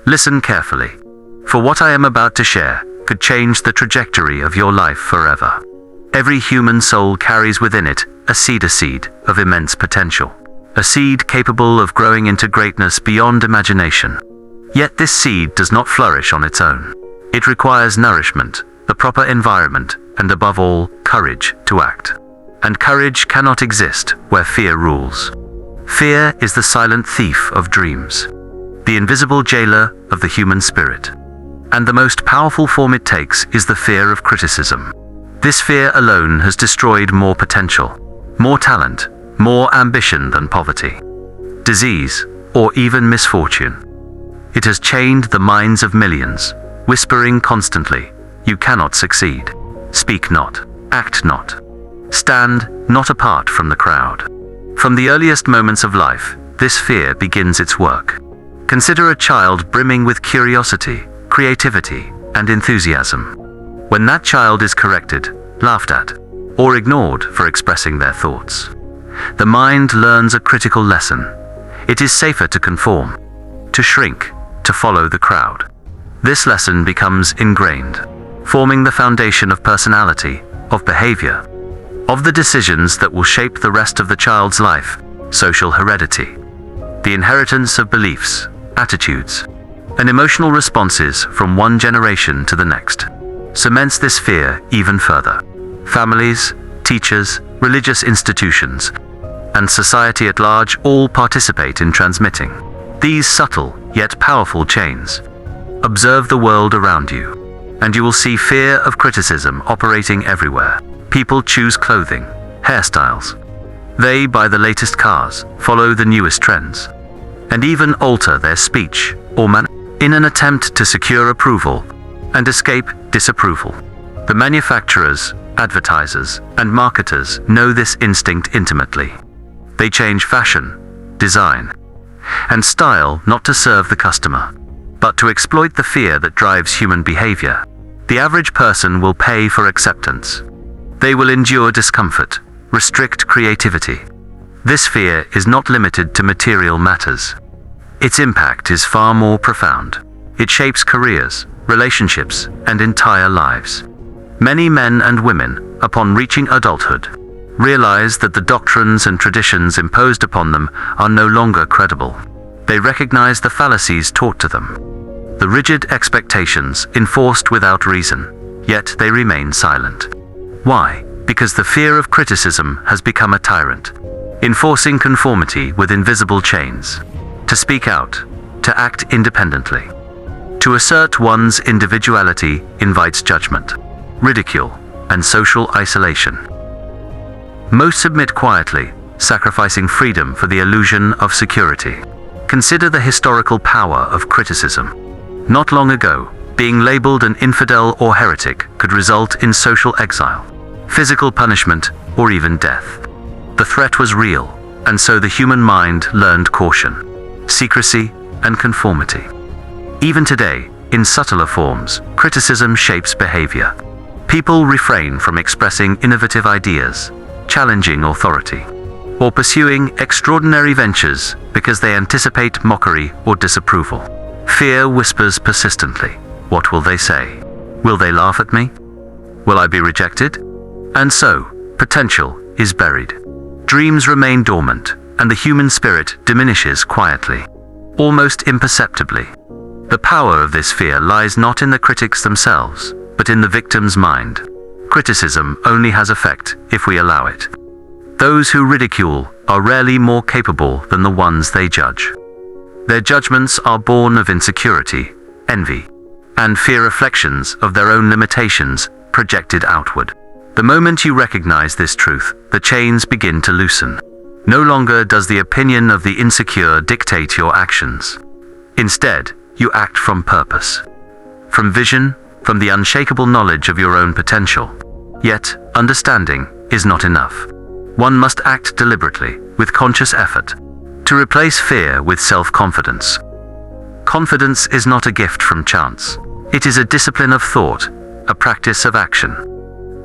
Listen carefully, for what I am about to share could change the trajectory of your life forever. Every human soul carries within it a seed of immense potential, a seed capable of growing into greatness beyond imagination. Yet this seed does not flourish on its own. It requires nourishment, the proper environment, and above all, courage to act. And courage cannot exist where fear rules. Fear is the silent thief of dreams, the invisible jailer of the human spirit. And the most powerful form it takes is the fear of criticism. This fear alone has destroyed more potential, more talent, more ambition than poverty, disease, or even misfortune. It has chained the minds of millions, whispering constantly, "You cannot succeed. Speak not, act not. Stand not apart from the crowd." From the earliest moments of life, this fear begins its work. Consider a child brimming with curiosity, creativity, and enthusiasm. When that child is corrected, laughed at, or ignored for expressing their thoughts, the mind learns a critical lesson. It is safer to conform, to shrink, to follow the crowd. This lesson becomes ingrained, forming the foundation of personality, of behavior, of the decisions that will shape the rest of the child's life. Social heredity, the inheritance of beliefs, attitudes, and emotional responses from one generation to the next, cements this fear even further. Families, teachers, religious institutions, and society at large all participate in transmitting these subtle yet powerful chains. Observe the world around you, and you will see fear of criticism operating everywhere. People choose clothing, hairstyles. They buy the latest cars, follow the newest trends, and even alter their speech or manner in an attempt to secure approval and escape disapproval. The manufacturers, advertisers, and marketers know this instinct intimately. They change fashion, design, and style not to serve the customer, but to exploit the fear that drives human behavior. The average person will pay for acceptance. They will endure discomfort, restrict creativity. This fear is not limited to material matters. Its impact is far more profound. It shapes careers, relationships, and entire lives. Many men and women, upon reaching adulthood, realize that the doctrines and traditions imposed upon them are no longer credible. They recognize the fallacies taught to them, the rigid expectations enforced without reason, yet they remain silent. Why? Because the fear of criticism has become a tyrant, enforcing conformity with invisible chains. To speak out, to act independently, to assert one's individuality invites judgment, ridicule, and social isolation. Most submit quietly, sacrificing freedom for the illusion of security. Consider the historical power of criticism. Not long ago, being labeled an infidel or heretic could result in social exile, physical punishment, or even death. The threat was real, and so the human mind learned caution, secrecy, and conformity. Even today, in subtler forms, criticism shapes behavior. People refrain from expressing innovative ideas, challenging authority, or pursuing extraordinary ventures because they anticipate mockery or disapproval. Fear whispers persistently, "What will they say? Will they laugh at me? Will I be rejected?" And so, potential is buried. Dreams remain dormant, and the human spirit diminishes quietly, almost imperceptibly. The power of this fear lies not in the critics themselves, but in the victim's mind. Criticism only has effect if we allow it. Those who ridicule are rarely more capable than the ones they judge. Their judgments are born of insecurity, envy, and fear reflections of their own limitations projected outward. The moment you recognize this truth, the chains begin to loosen. No longer does the opinion of the insecure dictate your actions. Instead, you act from purpose, from vision, from the unshakable knowledge of your own potential. Yet, understanding is not enough. One must act deliberately, with conscious effort, to replace fear with self-confidence. Confidence is not a gift from chance. It is a discipline of thought, a practice of action,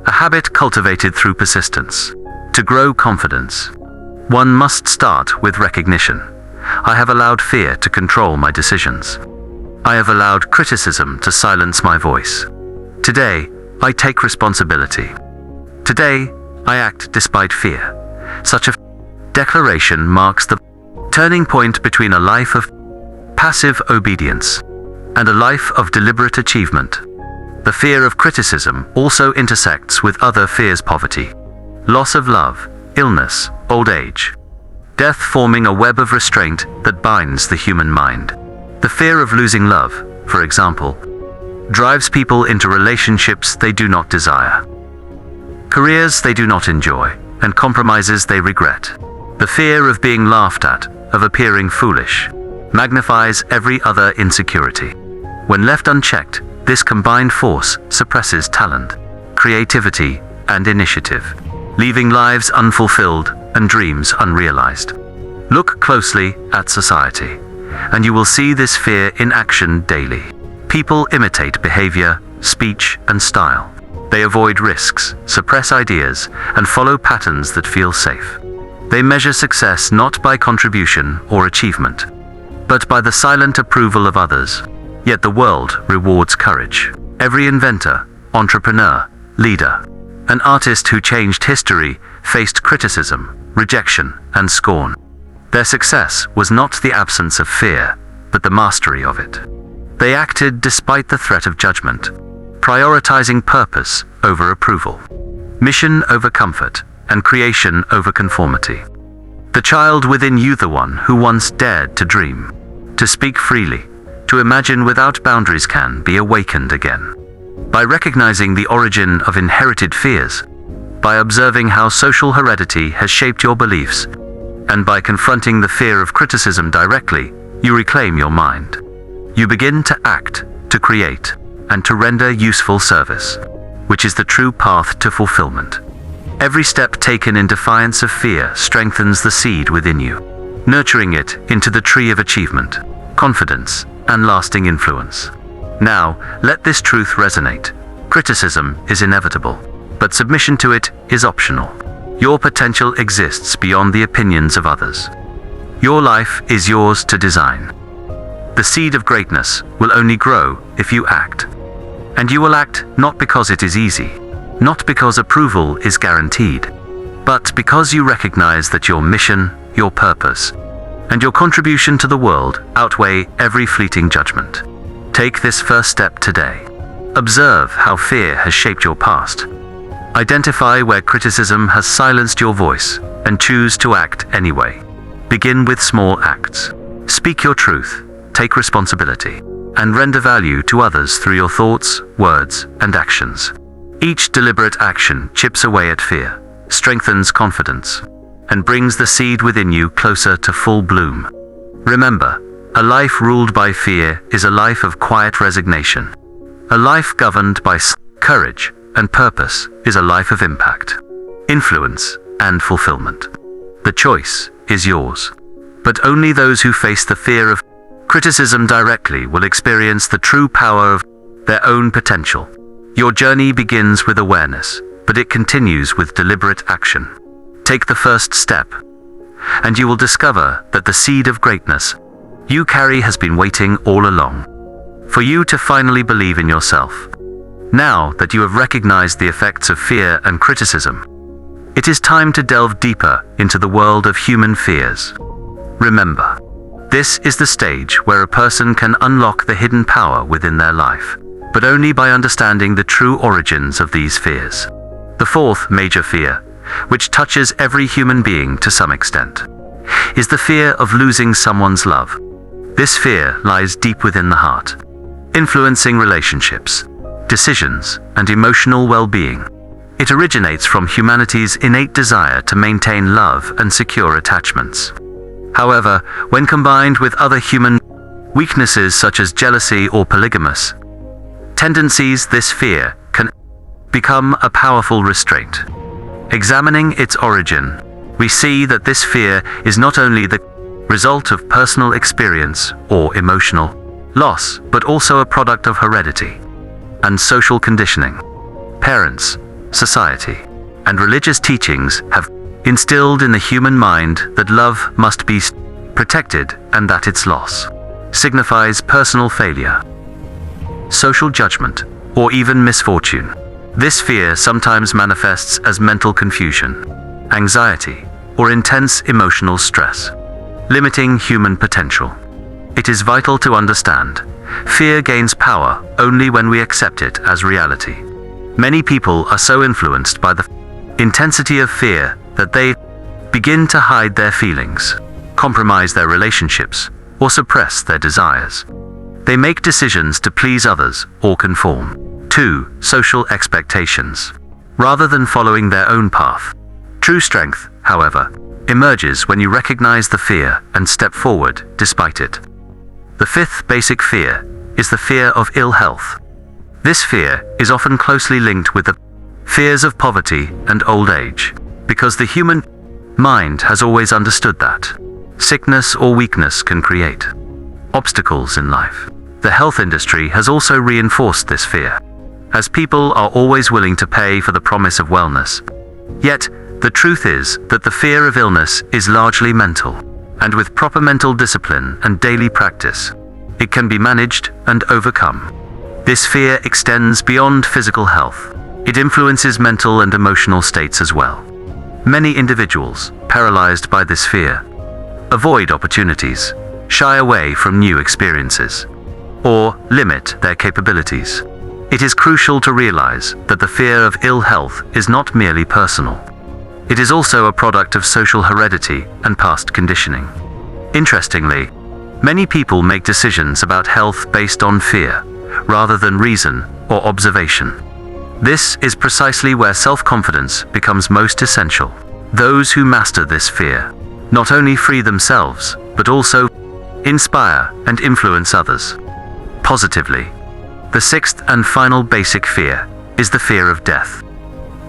a habit cultivated through persistence. To grow confidence, one must start with recognition. I have allowed fear to control my decisions. I have allowed criticism to silence my voice. Today, I take responsibility. Today, I act despite fear. Such a declaration marks the turning point between a life of passive obedience and a life of deliberate achievement. The fear of criticism also intersects with other fears: poverty, loss of love, illness, old age, death, forming a web of restraint that binds the human mind. The fear of losing love, for example, drives people into relationships they do not desire, careers they do not enjoy, and compromises they regret. The fear of being laughed at, of appearing foolish, magnifies every other insecurity. When left unchecked, this combined force suppresses talent, creativity, and initiative, leaving lives unfulfilled and dreams unrealized. Look closely at society, and you will see this fear in action daily. People imitate behavior, speech, and style. They avoid risks, suppress ideas, and follow patterns that feel safe. They measure success not by contribution or achievement, but by the silent approval of others. Yet the world rewards courage. Every inventor, entrepreneur, leader, an artist who changed history faced criticism, rejection, and scorn. Their success was not the absence of fear, but the mastery of it. They acted despite the threat of judgment, prioritizing purpose over approval, mission over comfort, and creation over conformity. The child within you, the one who once dared to dream, to speak freely, to imagine without boundaries, can be awakened again. By recognizing the origin of inherited fears, by observing how social heredity has shaped your beliefs, and by confronting the fear of criticism directly, you reclaim your mind. You begin to act, to create, and to render useful service, which is the true path to fulfillment. Every step taken in defiance of fear strengthens the seed within you, nurturing it into the tree of achievement, confidence, and lasting influence. Now, let this truth resonate. Criticism is inevitable, but submission to it is optional. Your potential exists beyond the opinions of others. Your life is yours to design. The seed of greatness will only grow if you act. And you will act not because it is easy, not because approval is guaranteed, but because you recognize that your mission, your purpose, and your contribution to the world outweigh every fleeting judgment. Take this first step today. Observe how fear has shaped your past. Identify where criticism has silenced your voice, and choose to act anyway. Begin with small acts. Speak your truth, take responsibility, and render value to others through your thoughts, words, and actions. Each deliberate action chips away at fear, strengthens confidence, and brings the seed within you closer to full bloom. Remember, a life ruled by fear is a life of quiet resignation. A life governed by courage and purpose is a life of impact, influence, and fulfillment. The choice is yours, but only those who face the fear of criticism directly will experience the true power of their own potential. Your journey begins with awareness, but it continues with deliberate action. Take the first step, and you will discover that the seed of greatness you carry has been waiting all along for you to finally believe in yourself. Now that you have recognized the effects of fear and criticism, it is time to delve deeper into the world of human fears. Remember, this is the stage where a person can unlock the hidden power within their life, but only by understanding the true origins of these fears. The fourth major fear, which touches every human being to some extent, is the fear of losing someone's love. This fear lies deep within the heart, influencing relationships, decisions, and emotional well-being. It originates from humanity's innate desire to maintain love and secure attachments. However, when combined with other human weaknesses such as jealousy or polygamous tendencies, this fear can become a powerful restraint. Examining its origin, we see that this fear is not only the result of personal experience or emotional loss, but also a product of heredity and social conditioning. Parents, society, and religious teachings have instilled in the human mind that love must be protected and that its loss signifies personal failure, social judgment, or even misfortune. This fear sometimes manifests as mental confusion, anxiety, or intense emotional stress, limiting human potential. It is vital to understand, fear gains power only when we accept it as reality. Many people are so influenced by the intensity of fear that they begin to hide their feelings, compromise their relationships, or suppress their desires. They make decisions to please others or conform to social expectations, rather than following their own path. True strength, however, emerges when you recognize the fear and step forward despite it. The fifth basic fear is the fear of ill health. This fear is often closely linked with the fears of poverty and old age, because the human mind has always understood that sickness or weakness can create obstacles in life. The health industry has also reinforced this fear, as people are always willing to pay for the promise of wellness. Yet, the truth is that the fear of illness is largely mental, and with proper mental discipline and daily practice, it can be managed and overcome. This fear extends beyond physical health. It influences mental and emotional states as well. Many individuals, paralyzed by this fear, avoid opportunities, shy away from new experiences, or limit their capabilities. It is crucial to realize that the fear of ill health is not merely personal. It is also a product of social heredity and past conditioning. Interestingly, many people make decisions about health based on fear, rather than reason or observation. This is precisely where self-confidence becomes most essential. Those who master this fear not only free themselves, but also inspire and influence others positively. The sixth and final basic fear is the fear of death.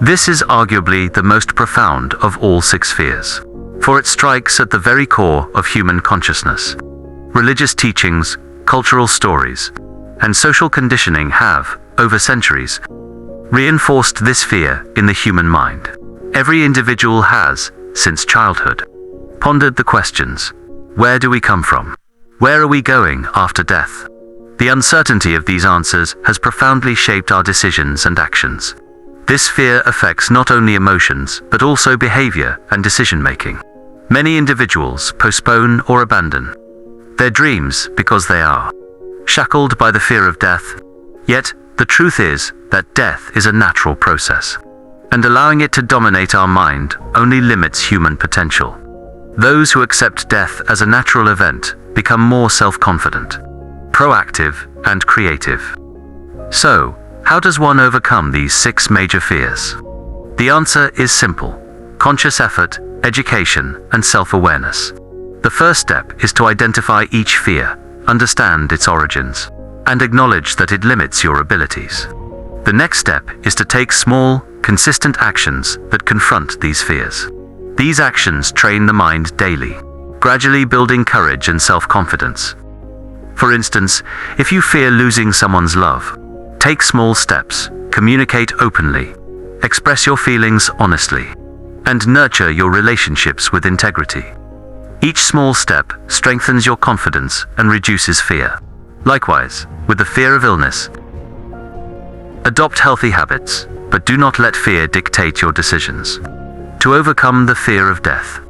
This is arguably the most profound of all six fears, for it strikes at the very core of human consciousness. Religious teachings, cultural stories, and social conditioning have, over centuries, reinforced this fear in the human mind. Every individual has, since childhood, pondered the questions: where do we come from? Where are we going after death? The uncertainty of these answers has profoundly shaped our decisions and actions. This fear affects not only emotions, but also behavior and decision-making. Many individuals postpone or abandon their dreams because they are shackled by the fear of death. Yet, the truth is that death is a natural process, and allowing it to dominate our mind only limits human potential. Those who accept death as a natural event become more self-confident, proactive, and creative. So, how does one overcome these six major fears? The answer is simple: conscious effort, education, and self-awareness. The first step is to identify each fear, understand its origins, and acknowledge that it limits your abilities. The next step is to take small, consistent actions that confront these fears. These actions train the mind daily, gradually building courage and self-confidence. For instance, if you fear losing someone's love, take small steps, communicate openly, express your feelings honestly, and nurture your relationships with integrity. Each small step strengthens your confidence and reduces fear. Likewise, with the fear of illness, adopt healthy habits, but do not let fear dictate your decisions. To overcome the fear of death,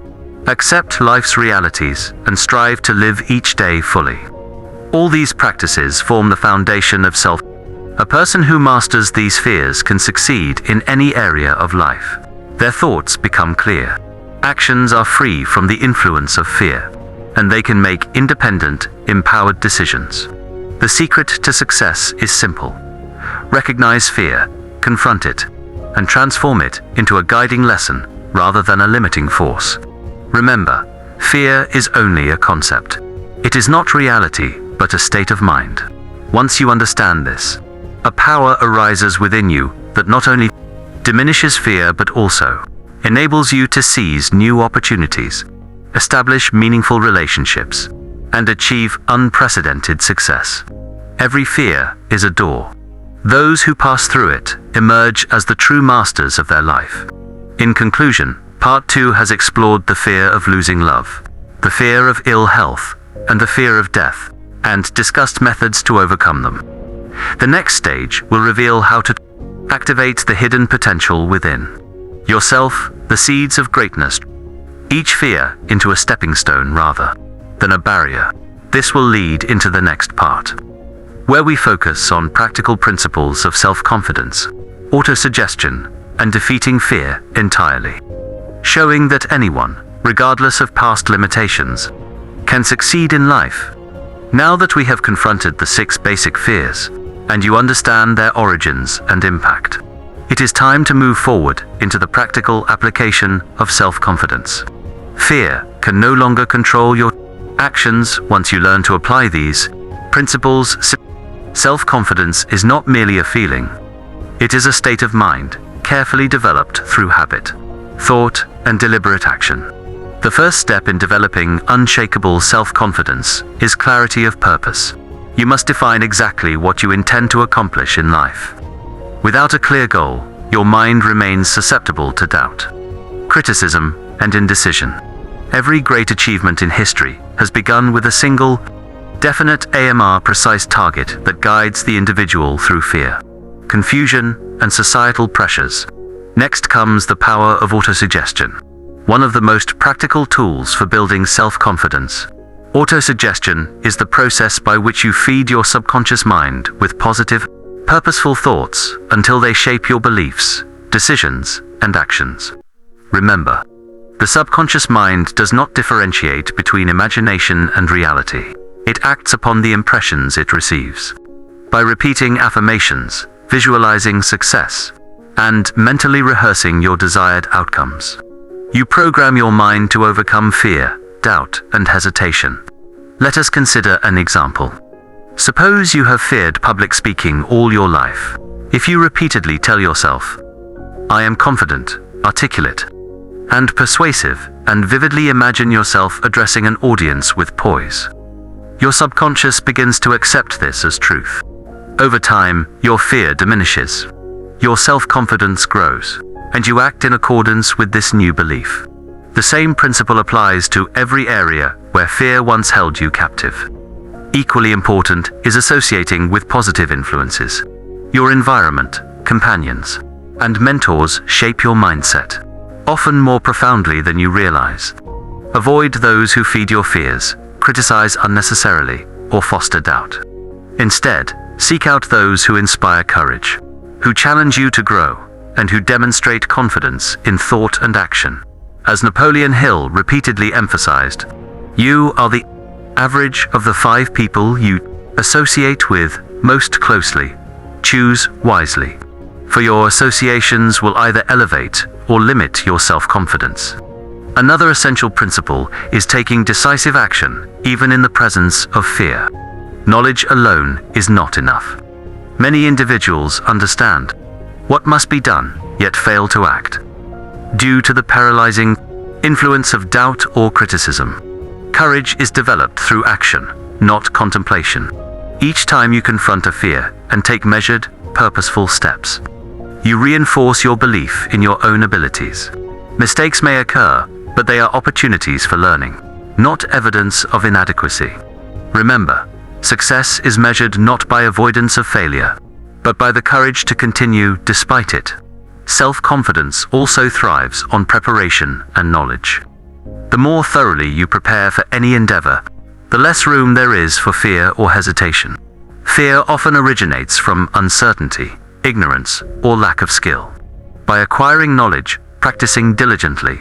accept life's realities and strive to live each day fully. All these practices form the foundation of self. A person who masters these fears can succeed in any area of life. Their thoughts become clear. Actions are free from the influence of fear, and they can make independent, empowered decisions. The secret to success is simple. Recognize fear, confront it, and transform it into a guiding lesson rather than a limiting force. Remember, fear is only a concept. It is not reality, but a state of mind. Once you understand this, a power arises within you that not only diminishes fear but also enables you to seize new opportunities, establish meaningful relationships, and achieve unprecedented success. Every fear is a door. Those who pass through it emerge as the true masters of their life. In conclusion, Part 2 has explored the fear of losing love, the fear of ill health, and the fear of death, and discussed methods to overcome them. The next stage will reveal how to activate the hidden potential within yourself, the seeds of greatness, each fear into a stepping stone rather than a barrier. This will lead into the next part, where we focus on practical principles of self-confidence, autosuggestion, and defeating fear entirely, showing that anyone, regardless of past limitations, can succeed in life. Now that we have confronted the 6 basic fears, and you understand their origins and impact, it is time to move forward into the practical application of self-confidence. Fear can no longer control your actions once you learn to apply these principles. Self-confidence is not merely a feeling. It is a state of mind, carefully developed through habit, thought, and deliberate action. The first step in developing unshakable self-confidence is clarity of purpose. You must define exactly what you intend to accomplish in life. Without a clear goal, your mind remains susceptible to doubt, criticism, and indecision. Every great achievement in history has begun with a single, definite precise target that guides the individual through fear, confusion, and societal pressures. Next comes the power of autosuggestion, one of the most practical tools for building self-confidence. Autosuggestion is the process by which you feed your subconscious mind with positive, purposeful thoughts until they shape your beliefs, decisions, and actions. Remember, the subconscious mind does not differentiate between imagination and reality. It acts upon the impressions it receives. By repeating affirmations, visualizing success, and mentally rehearsing your desired outcomes, you program your mind to overcome fear, doubt, and hesitation. Let us consider an example. Suppose you have feared public speaking all your life. If you repeatedly tell yourself, "I am confident, articulate, and persuasive," and vividly imagine yourself addressing an audience with poise, your subconscious begins to accept this as truth. Over time, your fear diminishes, your self-confidence grows, and you act in accordance with this new belief. The same principle applies to every area where fear once held you captive. Equally important is associating with positive influences. Your environment, companions, and mentors shape your mindset, often more profoundly than you realize. Avoid those who feed your fears, criticize unnecessarily, or foster doubt. Instead, seek out those who inspire courage, who challenge you to grow, and who demonstrate confidence in thought and action. As Napoleon Hill repeatedly emphasized, you are the average of the 5 people you associate with most closely. Choose wisely, for your associations will either elevate or limit your self-confidence. Another essential principle is taking decisive action, even in the presence of fear. Knowledge alone is not enough. Many individuals understand what must be done, yet fail to act, due to the paralyzing influence of doubt or criticism. Courage is developed through action, not contemplation. Each time you confront a fear and take measured, purposeful steps, you reinforce your belief in your own abilities. Mistakes may occur, but they are opportunities for learning, not evidence of inadequacy. Remember, success is measured not by avoidance of failure, but by the courage to continue despite it. Self-confidence also thrives on preparation and knowledge. The more thoroughly you prepare for any endeavor, the less room there is for fear or hesitation. Fear often originates from uncertainty, ignorance, or lack of skill. By acquiring knowledge, practicing diligently,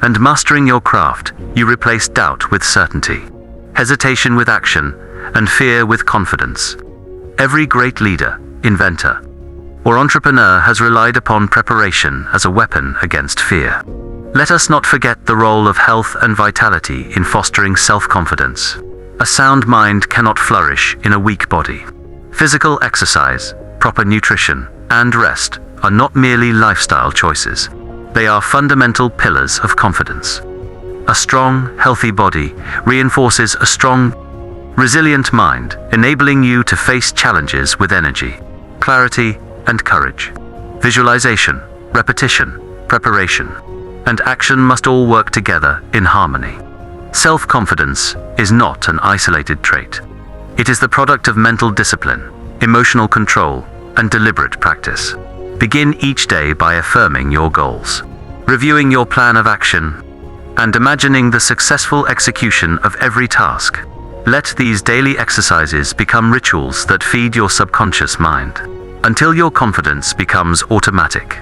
and mastering your craft, you replace doubt with certainty, hesitation with action, and fear with confidence. Every great leader, inventor, or entrepreneur has relied upon preparation as a weapon against fear. Let us not forget the role of health and vitality in fostering self-confidence. A sound mind cannot flourish in a weak body. Physical exercise, proper nutrition, and rest are not merely lifestyle choices. They are fundamental pillars of confidence. A strong, healthy body reinforces a strong, resilient mind, enabling you to face challenges with energy, clarity, and courage. Visualization, repetition, preparation, and action must all work together in harmony. Self-confidence is not an isolated trait. It is the product of mental discipline, emotional control, and deliberate practice. Begin each day by affirming your goals, reviewing your plan of action, and imagining the successful execution of every task. Let these daily exercises become rituals that feed your subconscious mind, until your confidence becomes automatic,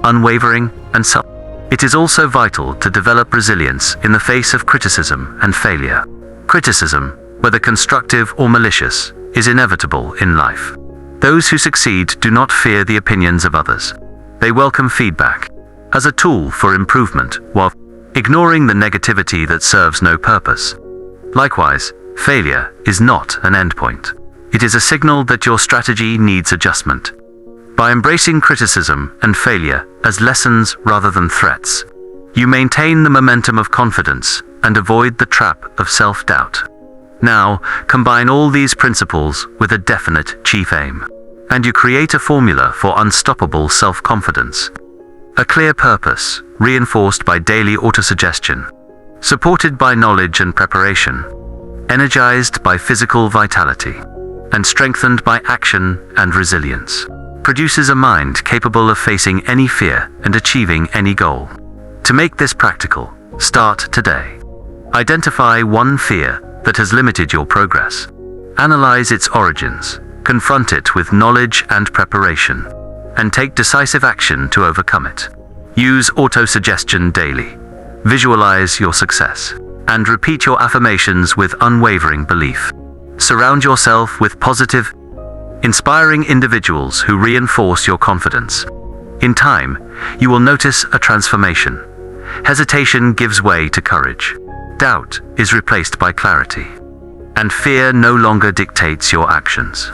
unwavering, and self. It is also vital to develop resilience in the face of criticism and failure. Criticism, whether constructive or malicious, is inevitable in life. Those who succeed do not fear the opinions of others. They welcome feedback as a tool for improvement, while ignoring the negativity that serves no purpose. Likewise, failure is not an endpoint. It is a signal that your strategy needs adjustment. By embracing criticism and failure as lessons rather than threats, you maintain the momentum of confidence and avoid the trap of self-doubt. Now, combine all these principles with a definite chief aim, and you create a formula for unstoppable self-confidence. A clear purpose, reinforced by daily autosuggestion, supported by knowledge and preparation, energized by physical vitality, and strengthened by action and resilience, produces a mind capable of facing any fear and achieving any goal. To make this practical, start today. Identify one fear that has limited your progress. Analyze its origins, confront it with knowledge and preparation, and take decisive action to overcome it. Use autosuggestion daily. Visualize your success, and repeat your affirmations with unwavering belief. Surround yourself with positive, inspiring individuals who reinforce your confidence. In time, you will notice a transformation. Hesitation gives way to courage. Doubt is replaced by clarity, and fear no longer dictates your actions.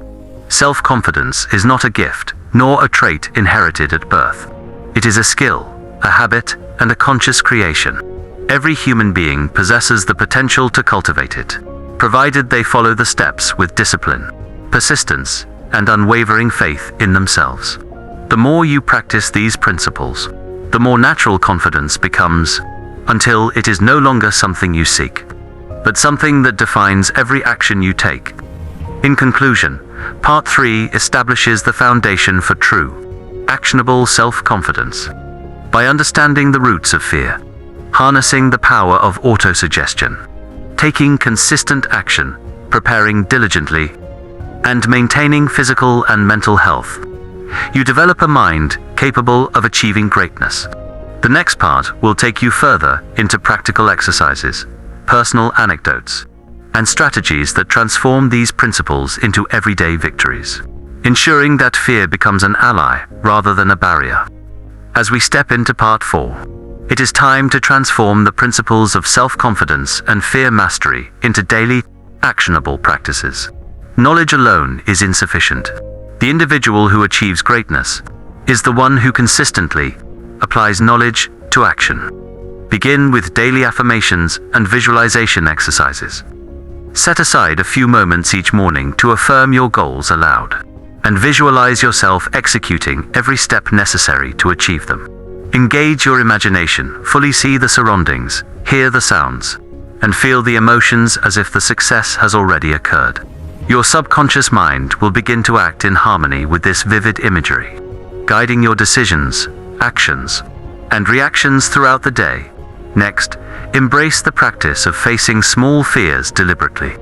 Self-confidence is not a gift, nor a trait inherited at birth. It is a skill, a habit, and a conscious creation. Every human being possesses the potential to cultivate it, provided they follow the steps with discipline, persistence, and unwavering faith in themselves. The more you practice these principles, the more natural confidence becomes, until it is no longer something you seek, but something that defines every action you take. In conclusion, Part 3 establishes the foundation for true, actionable self-confidence. By understanding the roots of fear, harnessing the power of autosuggestion, taking consistent action, preparing diligently, and maintaining physical and mental health, you develop a mind capable of achieving greatness. The next part will take you further into practical exercises, personal anecdotes, and strategies that transform these principles into everyday victories, ensuring that fear becomes an ally rather than a barrier. As we step into Part 4, it is time to transform the principles of self-confidence and fear mastery into daily, actionable practices. Knowledge alone is insufficient. The individual who achieves greatness is the one who consistently applies knowledge to action. Begin with daily affirmations and visualization exercises. Set aside a few moments each morning to affirm your goals aloud, and visualize yourself executing every step necessary to achieve them. Engage your imagination, fully see the surroundings, hear the sounds, and feel the emotions as if the success has already occurred. Your subconscious mind will begin to act in harmony with this vivid imagery, guiding your decisions, actions, and reactions throughout the day. Next, embrace the practice of facing small fears deliberately.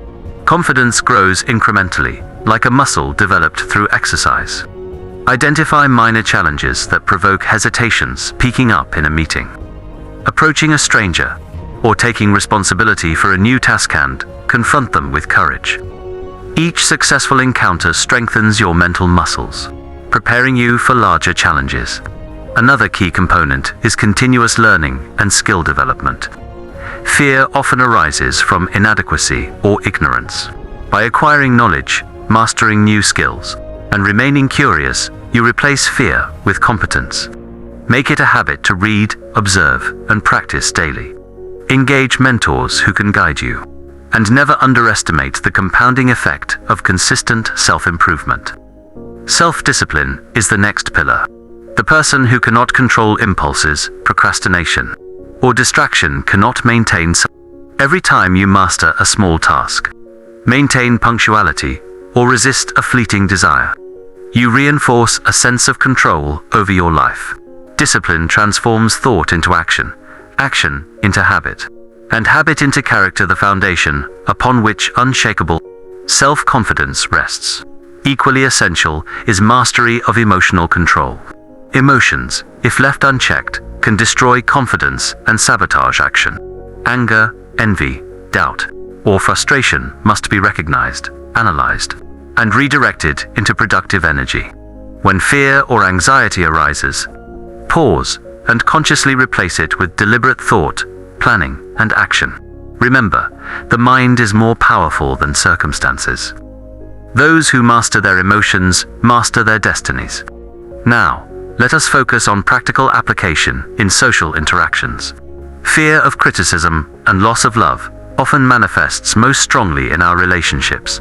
Confidence grows incrementally, like a muscle developed through exercise. Identify minor challenges that provoke hesitations peaking up in a meeting, approaching a stranger, or taking responsibility for a new task and confront them with courage. Each successful encounter strengthens your mental muscles, preparing you for larger challenges. Another key component is continuous learning and skill development. Fear often arises from inadequacy or ignorance. By acquiring knowledge, mastering new skills, and remaining curious, you replace fear with competence. Make it a habit to read, observe, and practice daily. Engage mentors who can guide you, and never underestimate the compounding effect of consistent self-improvement. Self-discipline is the next pillar. The person who cannot control impulses, procrastination, or distraction cannot maintain. Every time you master a small task, maintain punctuality, or resist a fleeting desire. You reinforce a sense of control over your life. Discipline transforms thought into action, action into habit, and habit into character, the foundation upon which unshakable self-confidence rests. Equally essential is mastery of emotional control. Emotions, if left unchecked, can destroy confidence and sabotage action. Anger, envy, doubt, or frustration must be recognized, analyzed, and redirected into productive energy. When fear or anxiety arises, pause and consciously replace it with deliberate thought, planning, and action. Remember, the mind is more powerful than circumstances. Those who master their emotions master their destinies. Now, let us focus on practical application in social interactions. Fear of criticism and loss of love often manifests most strongly in our relationships.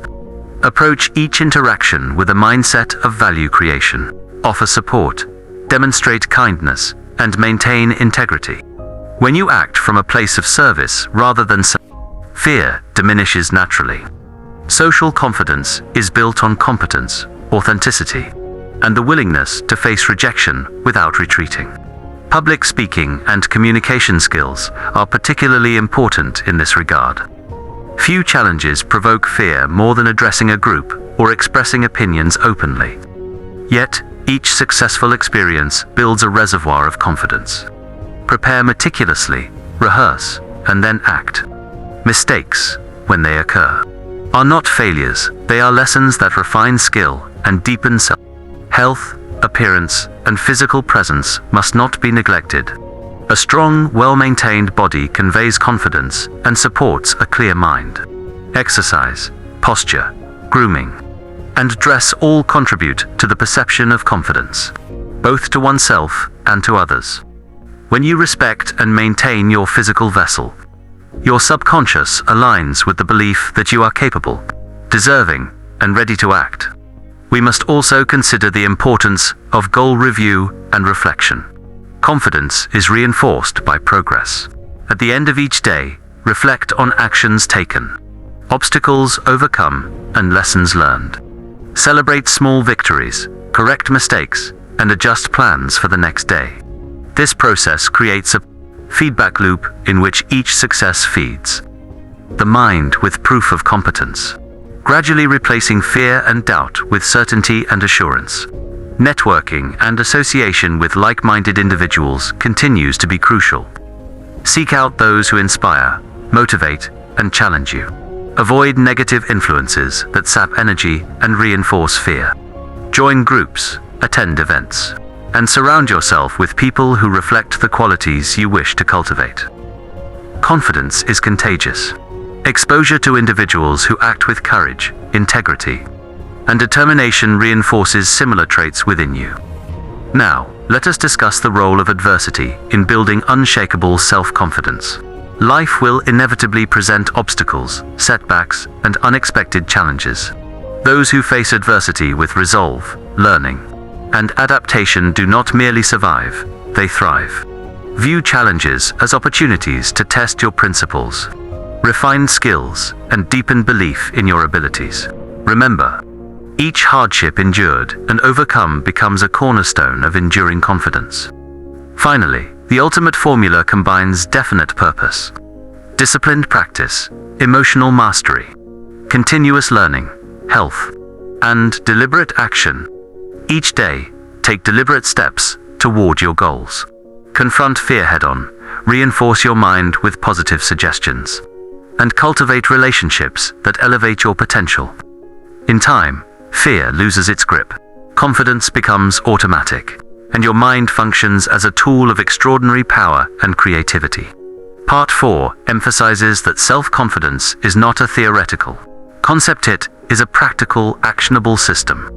Approach each interaction with a mindset of value creation. Offer support, demonstrate kindness, and maintain integrity. When you act from a place of service rather than fear diminishes naturally. Social confidence is built on competence, authenticity, and the willingness to face rejection without retreating. Public speaking and communication skills are particularly important in this regard. Few challenges provoke fear more than addressing a group or expressing opinions openly. Yet, each successful experience builds a reservoir of confidence. Prepare meticulously, rehearse, and then act. Mistakes, when they occur, are not failures, they are lessons that refine skill and deepen self-health. Appearance and physical presence must not be neglected. A strong, well-maintained body conveys confidence and supports a clear mind. Exercise, posture, grooming, and dress all contribute to the perception of confidence, both to oneself and to others. When you respect and maintain your physical vessel, your subconscious aligns with the belief that you are capable, deserving, and ready to act. We must also consider the importance of goal review and reflection. Confidence is reinforced by progress. At the end of each day, reflect on actions taken, obstacles overcome, and lessons learned. Celebrate small victories, correct mistakes, and adjust plans for the next day. This process creates a feedback loop in which each success feeds the mind with proof of competence, gradually replacing fear and doubt with certainty and assurance. Networking and association with like-minded individuals continues to be crucial. Seek out those who inspire, motivate, and challenge you. Avoid negative influences that sap energy and reinforce fear. Join groups, attend events, and surround yourself with people who reflect the qualities you wish to cultivate. Confidence is contagious. Exposure to individuals who act with courage, integrity, and determination reinforces similar traits within you. Now, let us discuss the role of adversity in building unshakable self-confidence. Life will inevitably present obstacles, setbacks, and unexpected challenges. Those who face adversity with resolve, learning, and adaptation do not merely survive, they thrive. View challenges as opportunities to test your principles, refine skills, and deepen belief in your abilities. Remember, each hardship endured and overcome becomes a cornerstone of enduring confidence. Finally, the ultimate formula combines definite purpose, disciplined practice, emotional mastery, continuous learning, health, and deliberate action. Each day, take deliberate steps toward your goals. Confront fear head-on, reinforce your mind with positive suggestions, and cultivate relationships that elevate your potential. In time, fear loses its grip, confidence becomes automatic, and your mind functions as a tool of extraordinary power and creativity. Part 4 emphasizes that self-confidence is not a theoretical concept, it is a practical, actionable system.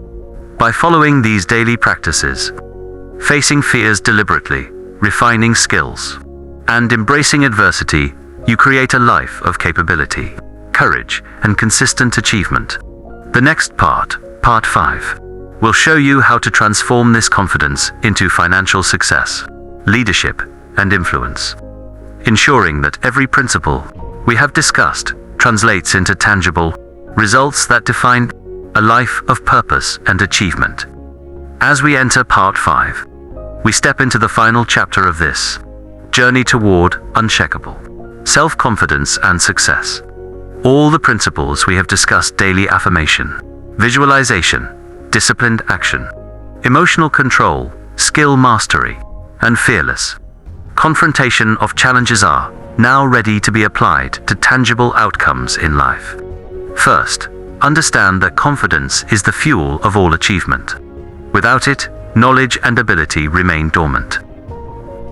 By following these daily practices, facing fears deliberately, refining skills, and embracing adversity, you create a life of capability, courage, and consistent achievement. The next part, Part 5, will show you how to transform this confidence into financial success, leadership, and influence, ensuring that every principle we have discussed translates into tangible, results that define a life of purpose and achievement. As we enter part 5, we step into the final chapter of this journey toward unshakable self-confidence and success. All the principles we have discussed: daily affirmation, visualization, disciplined action, emotional control, skill mastery, and fearless confrontation of challenges are now ready to be applied to tangible outcomes in life. First, understand that confidence is the fuel of all achievement. Without it, knowledge and ability remain dormant.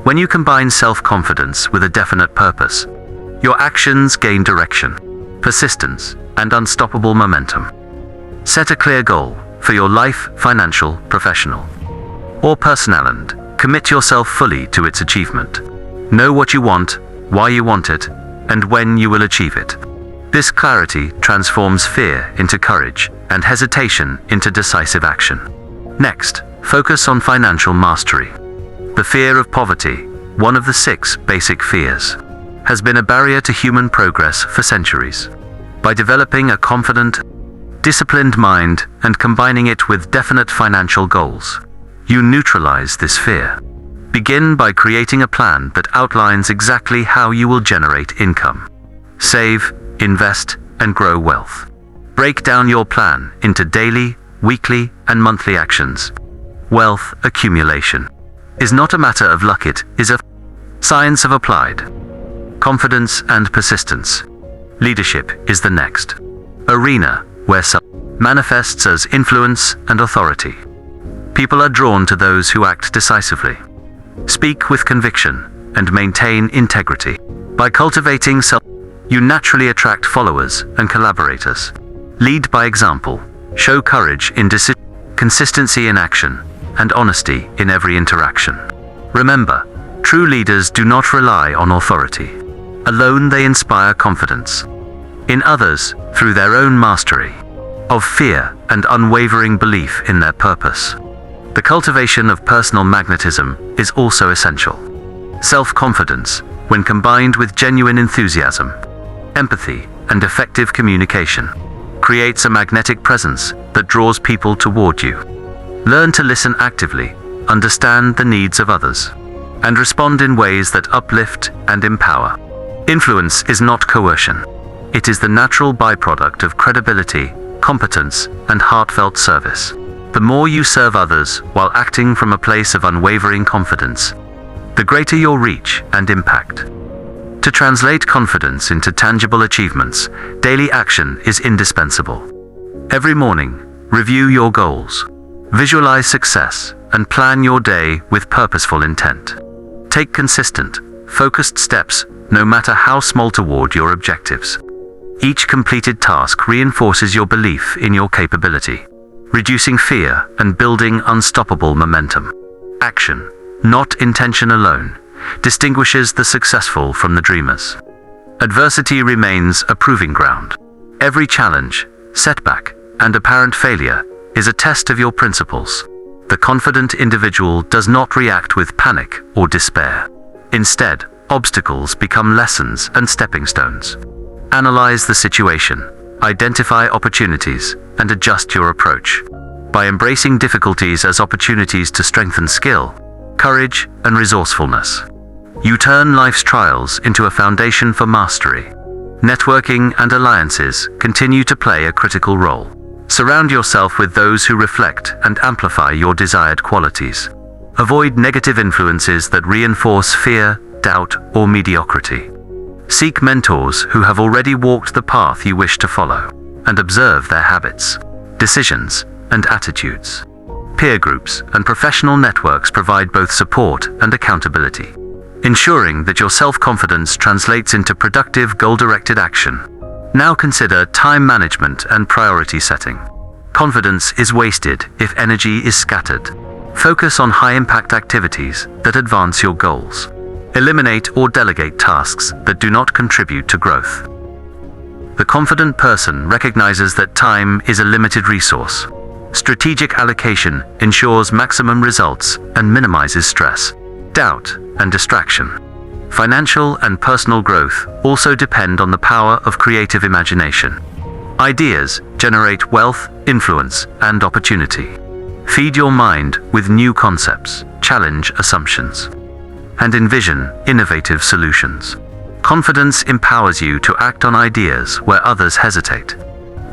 When you combine self-confidence with a definite purpose, your actions gain direction, persistence, and unstoppable momentum. Set a clear goal for your life, financial, professional, or personal, and commit yourself fully to its achievement. Know what you want, why you want it, and when you will achieve it. This clarity transforms fear into courage and hesitation into decisive action. Next, focus on financial mastery. The fear of poverty, one of the 6 basic fears, has been a barrier to human progress for centuries. By developing a confident, disciplined mind and combining it with definite financial goals, you neutralize this fear. Begin by creating a plan that outlines exactly how you will generate income, save, invest, and grow wealth. Break down your plan into daily, weekly, and monthly actions. Wealth accumulation is not a matter of luck, it is a science of applied confidence and persistence. Leadership is the next arena where self manifests as influence and authority. People are drawn to those who act decisively, speak with conviction, and maintain integrity. By cultivating self, you naturally attract followers and collaborators. Lead by example, show courage in decision, consistency in action, and honesty in every interaction. Remember, true leaders do not rely on authority alone, they inspire confidence in others through their own mastery of fear and unwavering belief in their purpose. The cultivation of personal magnetism is also essential. Self-confidence, when combined with genuine enthusiasm, empathy, and effective communication, creates a magnetic presence that draws people toward you. Learn to listen actively, understand the needs of others, and respond in ways that uplift and empower. Influence is not coercion. It is the natural byproduct of credibility, competence, and heartfelt service. The more you serve others while acting from a place of unwavering confidence, the greater your reach and impact. To translate confidence into tangible achievements, daily action is indispensable. Every morning, review your goals, visualize success, and plan your day with purposeful intent. Take consistent, focused steps, no matter how small, toward your objectives. Each completed task reinforces your belief in your capability, reducing fear and building unstoppable momentum. Action, not intention alone, distinguishes the successful from the dreamers. Adversity remains a proving ground. Every challenge, setback, and apparent failure is a test of your principles. The confident individual does not react with panic or despair. Instead, obstacles become lessons and stepping stones. Analyze the situation, identify opportunities, and adjust your approach. By embracing difficulties as opportunities to strengthen skill, courage, and resourcefulness, you turn life's trials into a foundation for mastery. Networking and alliances continue to play a critical role. Surround yourself with those who reflect and amplify your desired qualities. Avoid negative influences that reinforce fear, doubt, or mediocrity. Seek mentors who have already walked the path you wish to follow, and observe their habits, decisions, and attitudes. Peer groups and professional networks provide both support and accountability, ensuring that your self-confidence translates into productive, goal-directed action. Now consider time management and priority setting. Confidence is wasted if energy is scattered. Focus on high-impact activities that advance your goals. Eliminate or delegate tasks that do not contribute to growth. The confident person recognizes that time is a limited resource. Strategic allocation ensures maximum results and minimizes stress, doubt, and distraction. Financial and personal growth also depend on the power of creative imagination. Ideas generate wealth, influence, and opportunity. Feed your mind with new concepts, challenge assumptions, and envision innovative solutions. Confidence empowers you to act on ideas where others hesitate.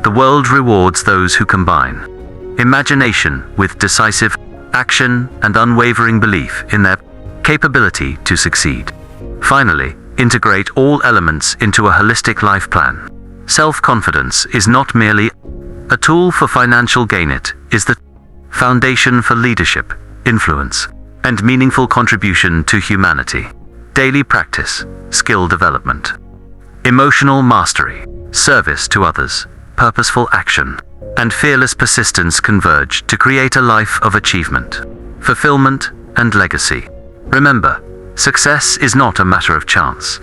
The world rewards those who combine imagination with decisive action and unwavering belief in their capability to succeed. Finally, integrate all elements into a holistic life plan. Self-confidence is not merely a tool for financial gain, it is the foundation for leadership, influence, and meaningful contribution to humanity. Daily practice, skill development, emotional mastery, service to others, purposeful action, and fearless persistence converge to create a life of achievement, fulfillment, and legacy. Remember, success is not a matter of chance.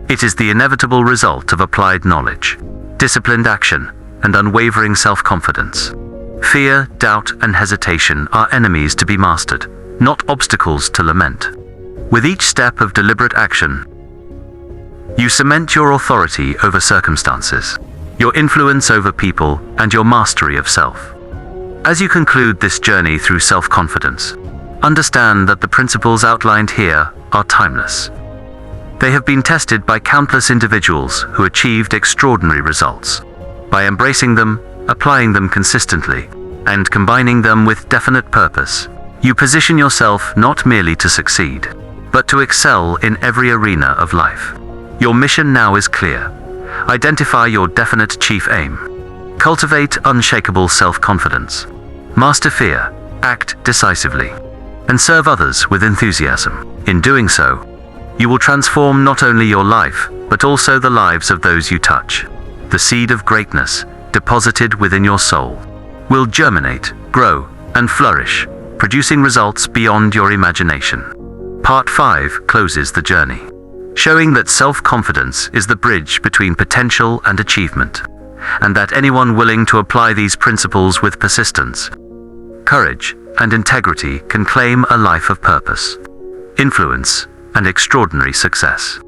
It is the inevitable result of applied knowledge, disciplined action, and unwavering self-confidence. Fear, doubt, and hesitation are enemies to be mastered, not obstacles to lament. With each step of deliberate action, you cement your authority over circumstances, your influence over people, and your mastery of self. As you conclude this journey through self-confidence, understand that the principles outlined here are timeless. They have been tested by countless individuals who achieved extraordinary results. By embracing them, applying them consistently, and combining them with definite purpose, you position yourself not merely to succeed, but to excel in every arena of life. Your mission now is clear. Identify your definite chief aim. Cultivate unshakable self-confidence. Master fear, act decisively, and serve others with enthusiasm. In doing so, you will transform not only your life, but also the lives of those you touch. The seed of greatness, deposited within your soul, will germinate, grow, and flourish, producing results beyond your imagination. Part 5 closes the journey, showing that self-confidence is the bridge between potential and achievement, and that anyone willing to apply these principles with persistence, courage, and integrity can claim a life of purpose, influence, and extraordinary success.